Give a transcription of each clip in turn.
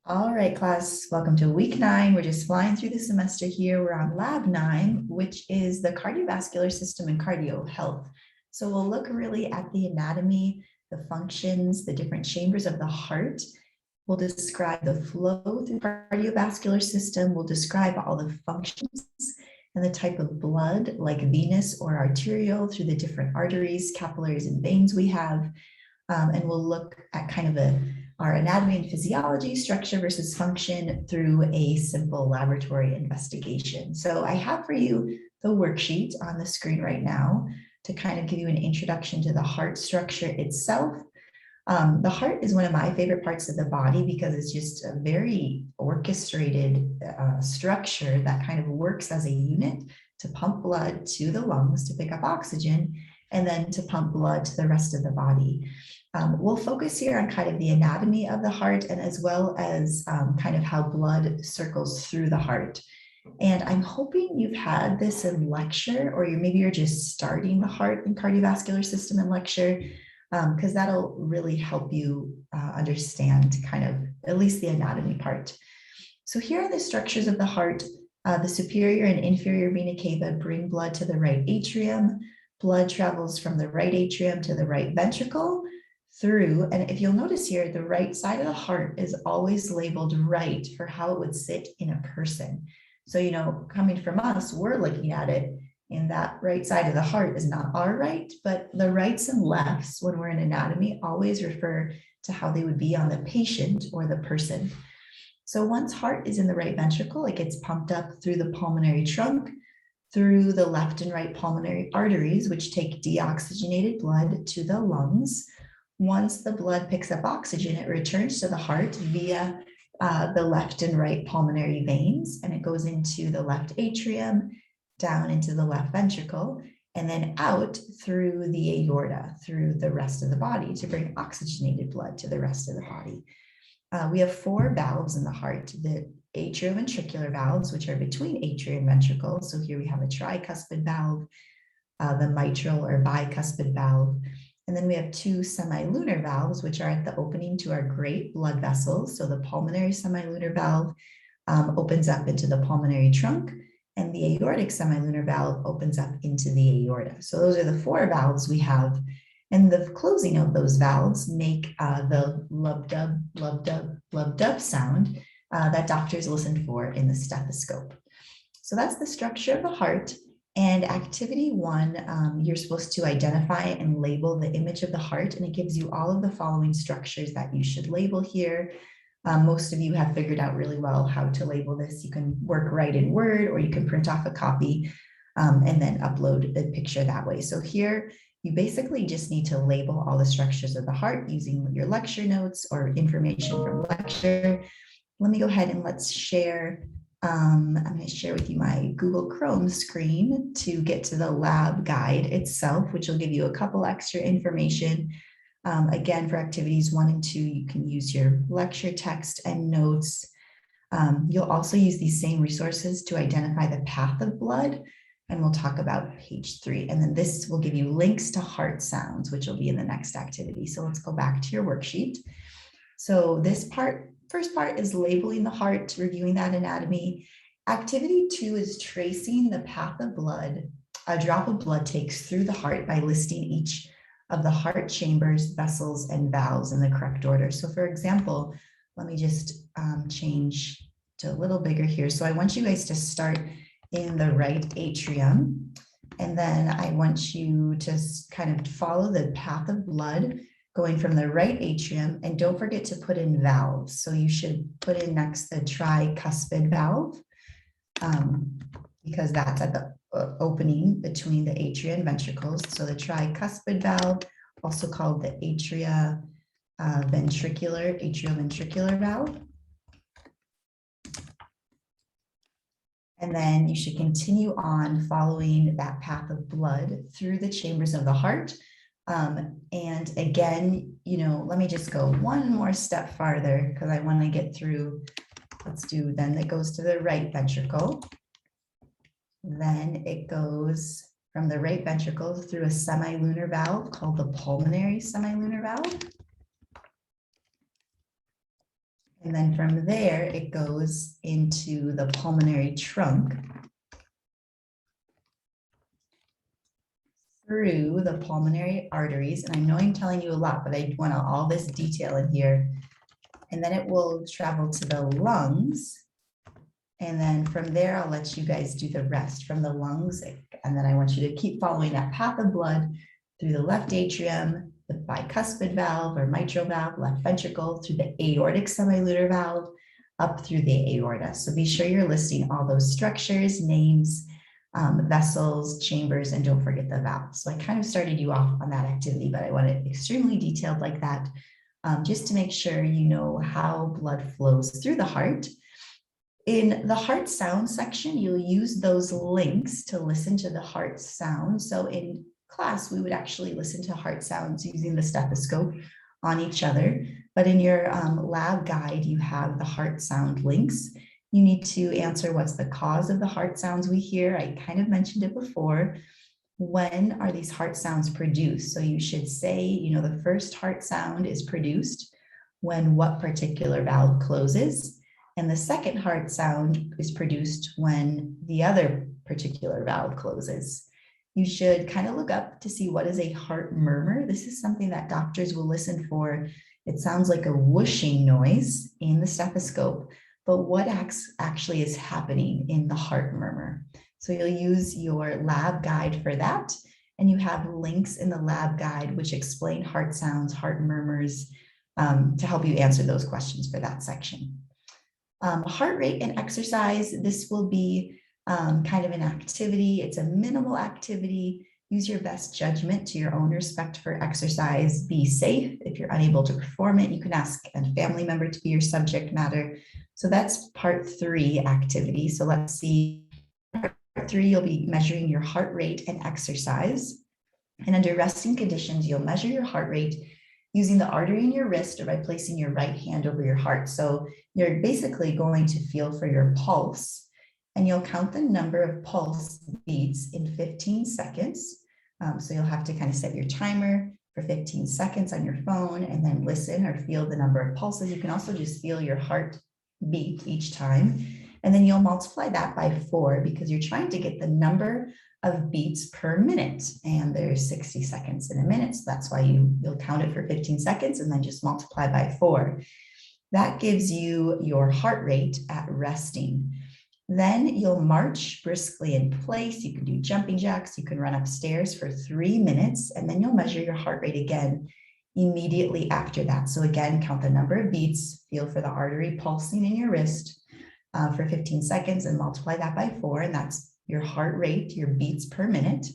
All right, class, welcome to week 9. We're just flying through the semester here. We're on lab 9, which is the cardiovascular system and cardio health. So we'll look really at the anatomy, the functions, the different chambers of the heart. We'll describe the flow through the cardiovascular system. We'll describe all the functions and the type of blood, like venous or arterial, through the different arteries, capillaries, and veins we have. And we'll look at kind of our anatomy and physiology, structure versus function through a simple laboratory investigation. So I have for you the worksheet on the screen right now to kind of give you an introduction to the heart structure itself. The heart is one of my favorite parts of the body because it's just a very orchestrated structure that kind of works as a unit to pump blood to the lungs to pick up oxygen and then to pump blood to the rest of the body. We'll focus here on kind of the anatomy of the heart and as well as kind of how blood circles through the heart. And I'm hoping you've had this in lecture, or maybe you're just starting the heart and cardiovascular system in lecture, because that'll really help you understand kind of at least the anatomy part. So here are the structures of the heart. The superior and inferior vena cava bring blood to the right atrium. Blood travels from the right atrium to the right ventricle through, and if you'll notice here, the right side of the heart is always labeled right for how it would sit in a person. So, you know, coming from us, we're looking at it, and that right side of the heart is not our right, but the rights and lefts, when we're in anatomy, always refer to how they would be on the patient or the person. So once heart is in the right ventricle, it gets pumped up through the pulmonary trunk, through the left and right pulmonary arteries, which take deoxygenated blood to the lungs. Once the blood picks up oxygen, it returns to the heart via the left and right pulmonary veins, and it goes into the left atrium, down into the left ventricle, and then out through the aorta, through the rest of the body to bring oxygenated blood to the rest of the body. We have 4 valves in the heart, the atrioventricular valves, which are between atria and ventricle. So here we have a tricuspid valve, the mitral or bicuspid valve. And then we have 2 semilunar valves, which are at the opening to our great blood vessels. So the pulmonary semilunar valve opens up into the pulmonary trunk, and the aortic semilunar valve opens up into the aorta. So those are the 4 valves we have. And the closing of those valves make the lub-dub, lub-dub, lub-dub sound that doctors listen for in the stethoscope. So that's the structure of the heart. And activity 1, you're supposed to identify and label the image of the heart, and it gives you all of the following structures that you should label here. Most of you have figured out really well how to label this. You can work right in Word, or you can print off a copy and then upload the picture that way. So here, you basically just need to label all the structures of the heart using your lecture notes or information from lecture. Let me go ahead and let's share. I'm going to share with you my Google Chrome screen to get to the lab guide itself, which will give you a couple extra information. Again, for activities 1 and 2, you can use your lecture text and notes. You'll also use these same resources to identify the path of blood, and we'll talk about page 3. And then this will give you links to heart sounds, which will be in the next activity. So let's go back to your worksheet. So this first part is labeling the heart, reviewing that anatomy. Activity 2 is tracing the path of blood a drop of blood takes through the heart by listing each of the heart chambers, vessels, and valves in the correct order. So for example, let me just change to a little bigger here. So I want you guys to start in the right atrium, and then I want you to kind of follow the path of blood going from the right atrium, and don't forget to put in valves. So you should put in next the tricuspid valve, because that's at the opening between the atria and ventricles. So the tricuspid valve, also called the atrioventricular valve. And then you should continue on following that path of blood through the chambers of the heart. And again, let me just go one more step farther because I want to get through. Let's do then that goes to the right ventricle. Then it goes from the right ventricle through a semilunar valve called the pulmonary semilunar valve. And then from there, it goes into the pulmonary trunk through the pulmonary arteries. And I know I'm telling you a lot, but I want all this detail in here. And then it will travel to the lungs. And then from there, I'll let you guys do the rest from the lungs. And then I want you to keep following that path of blood through the left atrium, the bicuspid valve or mitral valve, left ventricle, through the aortic semilunar valve, up through the aorta. So be sure you're listing all those structures, names, vessels, chambers, and don't forget the valves. So I kind of started you off on that activity, but I want it extremely detailed like that, just to make sure you know how blood flows through the heart. In the heart sound section, you'll use those links to listen to the heart sound. So in class, we would actually listen to heart sounds using the stethoscope on each other. But in your lab guide, you have the heart sound links. You need to answer what's the cause of the heart sounds we hear. I kind of mentioned it before. When are these heart sounds produced? So you should say, the first heart sound is produced when what particular valve closes. And the second heart sound is produced when the other particular valve closes. You should kind of look up to see what is a heart murmur. This is something that doctors will listen for. It sounds like a whooshing noise in the stethoscope, but what actually is happening in the heart murmur? So you'll use your lab guide for that. And you have links in the lab guide which explain heart sounds, heart murmurs, to help you answer those questions for that section. Heart rate and exercise, this will be kind of an activity. It's a minimal activity. Use your best judgment to your own respect for exercise. Be safe. If you're unable to perform it, you can ask a family member to be your subject matter. So that's part 3 activity. So let's see. Part 3, you'll be measuring your heart rate and exercise. And under resting conditions, you'll measure your heart rate using the artery in your wrist or by placing your right hand over your heart. So you're basically going to feel for your pulse, and you'll count the number of pulse beats in 15 seconds. So you'll have to kind of set your timer for 15 seconds on your phone and then listen or feel the number of pulses. You can also just feel your heart beat each time. And then you'll multiply that by 4 because you're trying to get the number of beats per minute. And there's 60 seconds in a minute. So that's why you'll count it for 15 seconds and then just multiply by 4. That gives you your heart rate at resting. Then you'll march briskly in place. You can do jumping jacks. You can run upstairs for 3 minutes, and then you'll measure your heart rate again immediately after that. So again, count the number of beats, feel for the artery pulsing in your wrist for 15 seconds and multiply that by 4. And that's your heart rate, your beats per minute.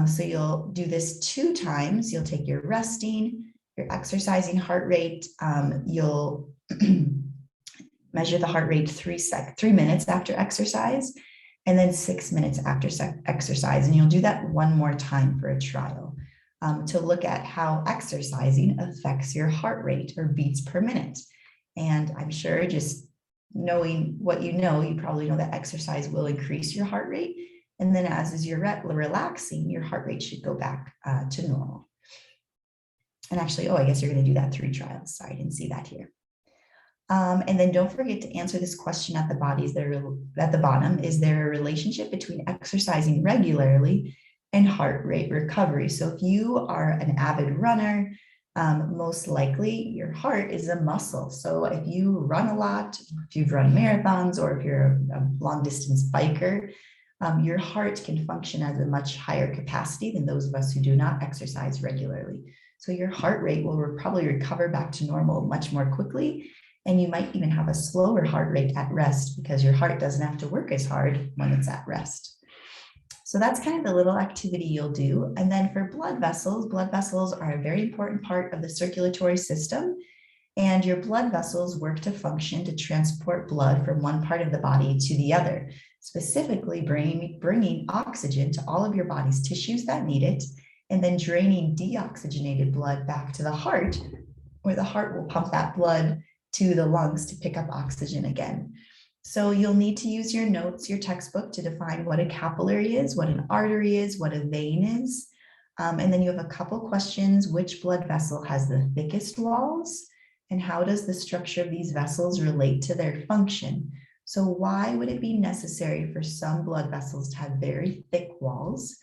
So you'll do this 2 times. You'll take your resting, your exercising heart rate. You'll measure the heart rate 3 minutes after exercise, and then 6 minutes after exercise. And you'll do that one more time for a trial to look at how exercising affects your heart rate or beats per minute. And I'm sure just knowing what you probably know that exercise will increase your heart rate. And then as you're relaxing, your heart rate should go back to normal. And actually, I guess you're going to do that 3 trials. Sorry, I didn't see that here. And then don't forget to answer this question at the bottom. Is there a relationship between exercising regularly and heart rate recovery? So if you are an avid runner, most likely your heart is a muscle. So if you run a lot, if you've run marathons, or if you're a long distance biker, your heart can function at a much higher capacity than those of us who do not exercise regularly. So your heart rate will probably recover back to normal much more quickly. And you might even have a slower heart rate at rest because your heart doesn't have to work as hard when it's at rest. So that's kind of the little activity you'll do. And then for blood vessels are a very important part of the circulatory system. And your blood vessels work to function to transport blood from one part of the body to the other, specifically bringing oxygen to all of your body's tissues that need it, and then draining deoxygenated blood back to the heart, where the heart will pump that blood to the lungs to pick up oxygen again. So you'll need to use your notes, your textbook, to define what a capillary is, what an artery is, what a vein is. And then you have a couple questions: which blood vessel has the thickest walls? And how does the structure of these vessels relate to their function? So why would it be necessary for some blood vessels to have very thick walls?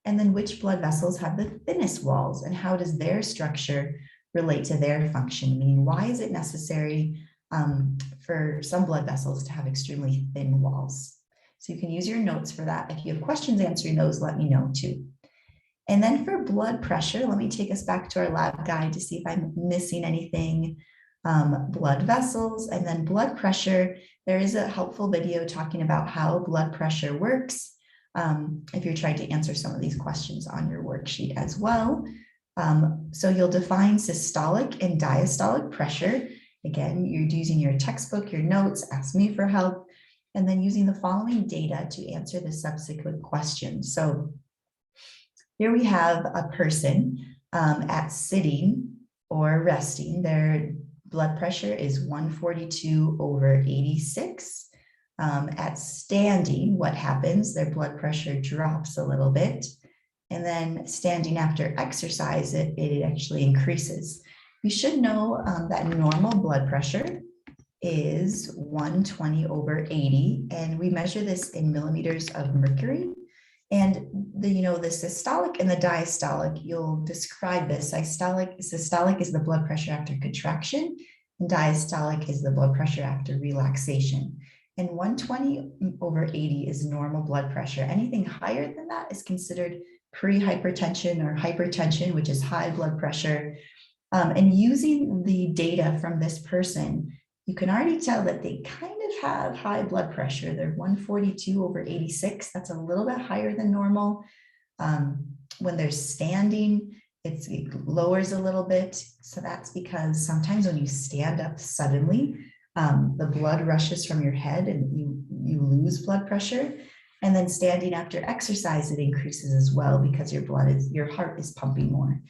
And then which blood vessels have the thinnest walls, and how does their structure relate to their function? Meaning, why is it necessary for some blood vessels to have extremely thin walls? So you can use your notes for that. If you have questions answering those, let me know too. And then for blood pressure, let me take us back to our lab guide to see if I'm missing anything. Blood vessels, and then blood pressure. There is a helpful video talking about how blood pressure works if you're trying to answer some of these questions on your worksheet as well. So you'll define systolic and diastolic pressure. Again, you're using your textbook, your notes, ask me for help, and then using the following data to answer the subsequent questions. So here we have a person at sitting or resting. Their blood pressure is 142/86. At standing, what happens? Their blood pressure drops a little bit. And then standing after exercise, it actually increases. You should know that normal blood pressure is 120/80, and we measure this in millimeters of mercury. And the systolic and the diastolic, you'll describe this. Systolic is the blood pressure after contraction, and diastolic is the blood pressure after relaxation. And 120/80 is normal blood pressure. Anything higher than that is considered pre-hypertension or hypertension, which is high blood pressure. And using the data from this person, you can already tell that they kind of have high blood pressure. They're 142/86. That's a little bit higher than normal. When they're standing, it lowers a little bit. So that's because sometimes when you stand up suddenly, the blood rushes from your head and you lose blood pressure. And then standing after exercise, it increases as well because your heart is pumping more.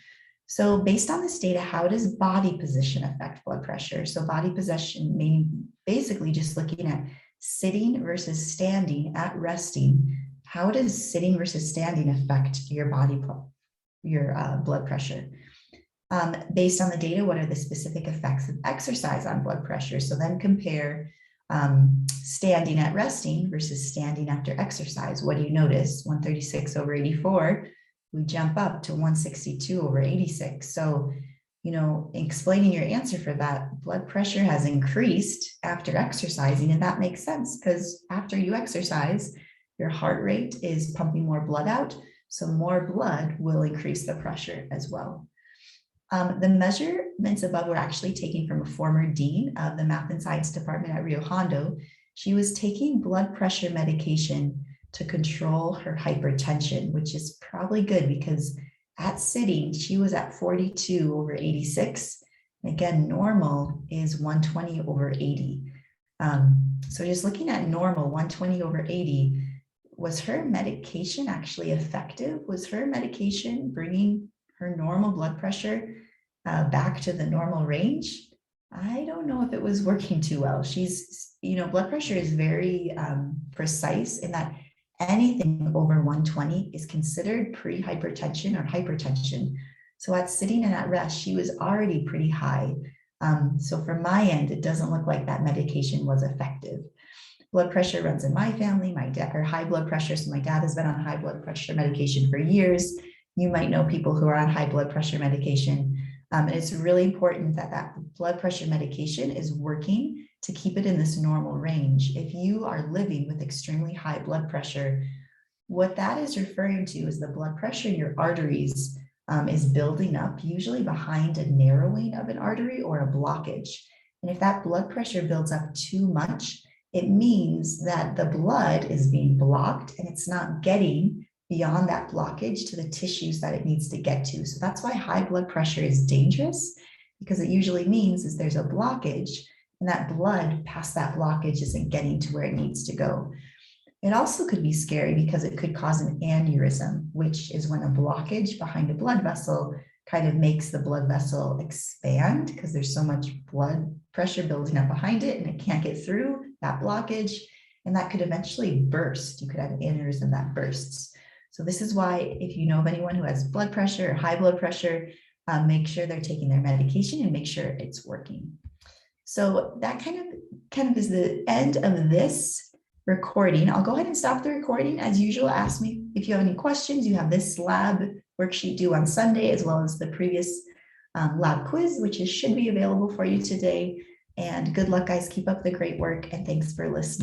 So based on this data, how does body position affect blood pressure? So body position means basically just looking at sitting versus standing at resting. How does sitting versus standing affect your blood pressure? Based on the data, what are the specific effects of exercise on blood pressure? So then compare standing at resting versus standing after exercise. What do you notice? 136/84. We jump up to 162/86. So, explaining your answer for that, blood pressure has increased after exercising, and that makes sense because after you exercise, your heart rate is pumping more blood out, so more blood will increase the pressure as well. The measurements above were actually taken from a former dean of the Math and Science Department at Rio Hondo. She was taking blood pressure medication to control her hypertension, which is probably good because at sitting, she was at 42/86. And again, normal is 120/80. So just looking at normal, 120/80, was her medication actually effective? Was her medication bringing her normal blood pressure back to the normal range? I don't know if it was working too well. Blood pressure is very precise in that anything over 120 is considered pre-hypertension or hypertension. So at sitting and at rest, she was already pretty high. So from my end, it doesn't look like that medication was effective. Blood pressure runs in my family, high blood pressure. So my dad has been on high blood pressure medication for years. You might know people who are on high blood pressure medication. And it's really important that that blood pressure medication is working to keep it in this normal range. If you are living with extremely high blood pressure, what that is referring to is the blood pressure in your arteries is building up, usually behind a narrowing of an artery or a blockage. And if that blood pressure builds up too much, it means that the blood is being blocked and it's not getting beyond that blockage to the tissues that it needs to get to. So that's why high blood pressure is dangerous, because it usually means is there's a blockage and that blood past that blockage isn't getting to where it needs to go. It also could be scary because it could cause an aneurysm, which is when a blockage behind a blood vessel kind of makes the blood vessel expand because there's so much blood pressure building up behind it and it can't get through that blockage, and that could eventually burst. You could have an aneurysm that bursts. So this is why if you know of anyone who has blood pressure or high blood pressure, make sure they're taking their medication and make sure it's working. So that kind of is the end of this recording. I'll go ahead and stop the recording. As usual, ask me if you have any questions. You have this lab worksheet due on Sunday, as well as the previous lab quiz, which should be available for you today. And good luck, guys. Keep up the great work, and thanks for listening.